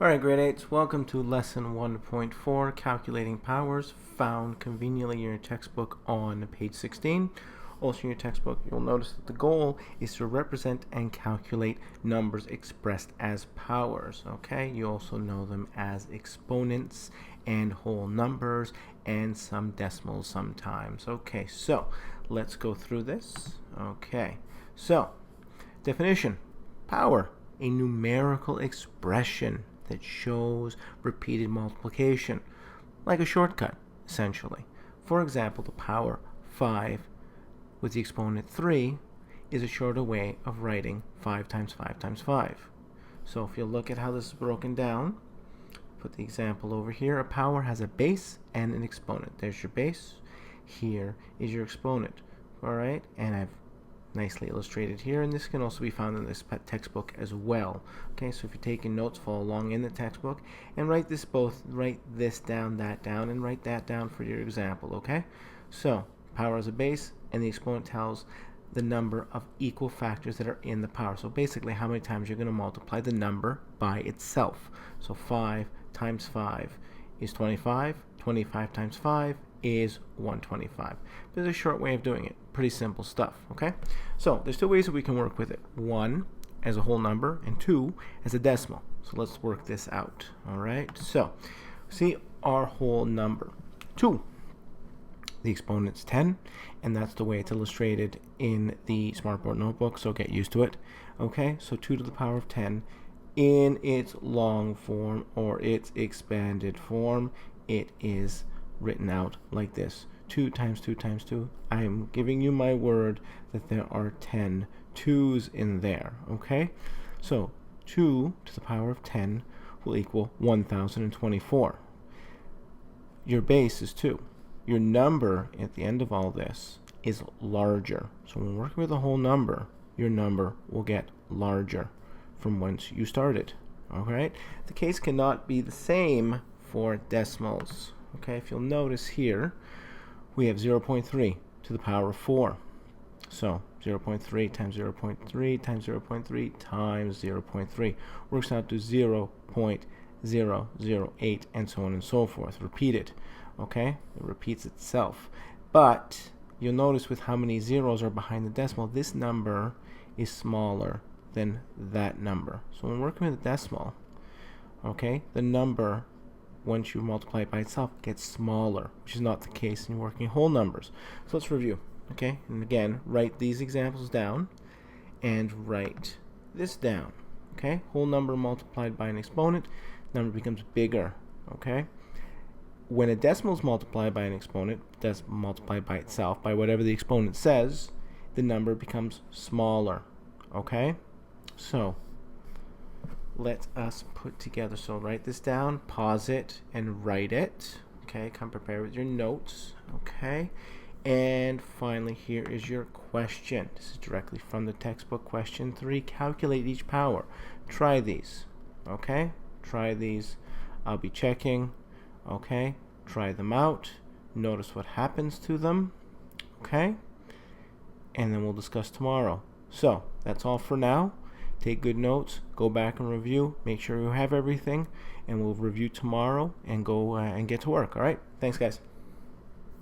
Alright, grade 8s, welcome to lesson 1.4, calculating powers, found conveniently in your textbook on page 16. Also in your textbook, you'll notice that the goal is to represent and calculate numbers expressed as powers. Okay, you also know them as exponents and whole numbers and some decimals sometimes. Okay, so let's go through this. Okay, so definition: power, a numerical expression that shows repeated multiplication, like a shortcut, essentially. For example, the power 5 with the exponent 3 is a shorter way of writing 5 times 5 times 5. So if you look at how this is broken down, put the example over here. A power has a base and an exponent. There's your base. Here is your exponent. All right, and I've nicely illustrated here, and this can also be found in this textbook as well. Okay, so if you're taking notes, follow along in the textbook and write this down, that down, and write that down for your example. Okay, so power is a base, and the exponent tells the number of equal factors that are in the power. So basically how many times you're going to multiply the number by itself. So 5 times 5 is 25. 25 times 5 is 125. There's a short way of doing it. Pretty simple stuff. Okay, so there's two ways that we can work with it: one as a whole number and two as a decimal. So let's work this out. All right, so see our whole number 2. The exponent's 10, and that's the way it's illustrated in the Smartboard notebook, so get used to it. Okay, so 2 to the power of 10 in its long form or its expanded form, it is written out like this: 2 times 2 times 2. I am giving you my word that there are 10 2's in there. Okay, so 2 to the power of 10 will equal 1024. Your base is 2. Your number at the end of all this is larger. So when working with a whole number, your number will get larger from whence you started. All right, the case cannot be the same for decimals. Okay, if you'll notice here, we have 0.3 to the power of 4. So 0.3 times 0.3 times 0.3 times 0.3 works out to 0.008, and so on and so forth. Repeat it. Okay, it repeats itself. But you'll notice with how many zeros are behind the decimal, this number is smaller than that number. So when working with a decimal, okay, the number, once you multiply it by itself, gets smaller, which is not the case in working whole numbers. So let's review. Okay, and again, write these examples down and write this down. Okay, whole number multiplied by an exponent, number becomes bigger. Okay, when a decimal is multiplied by an exponent, that's multiplied by itself, by whatever the exponent says, the number becomes smaller. Okay, so let us put together. So write this down, pause it, and write it. Okay, come prepared with your notes. Okay, and finally, here is your question. This is directly from the textbook. Question 3: calculate each power. Try these. Okay, try these. I'll be checking. Okay, try them out. Notice what happens to them. Okay, and then we'll discuss tomorrow. So that's all for now. Take good notes, go back and review, make sure you have everything, and we'll review tomorrow and go and get to work. All right, thanks guys.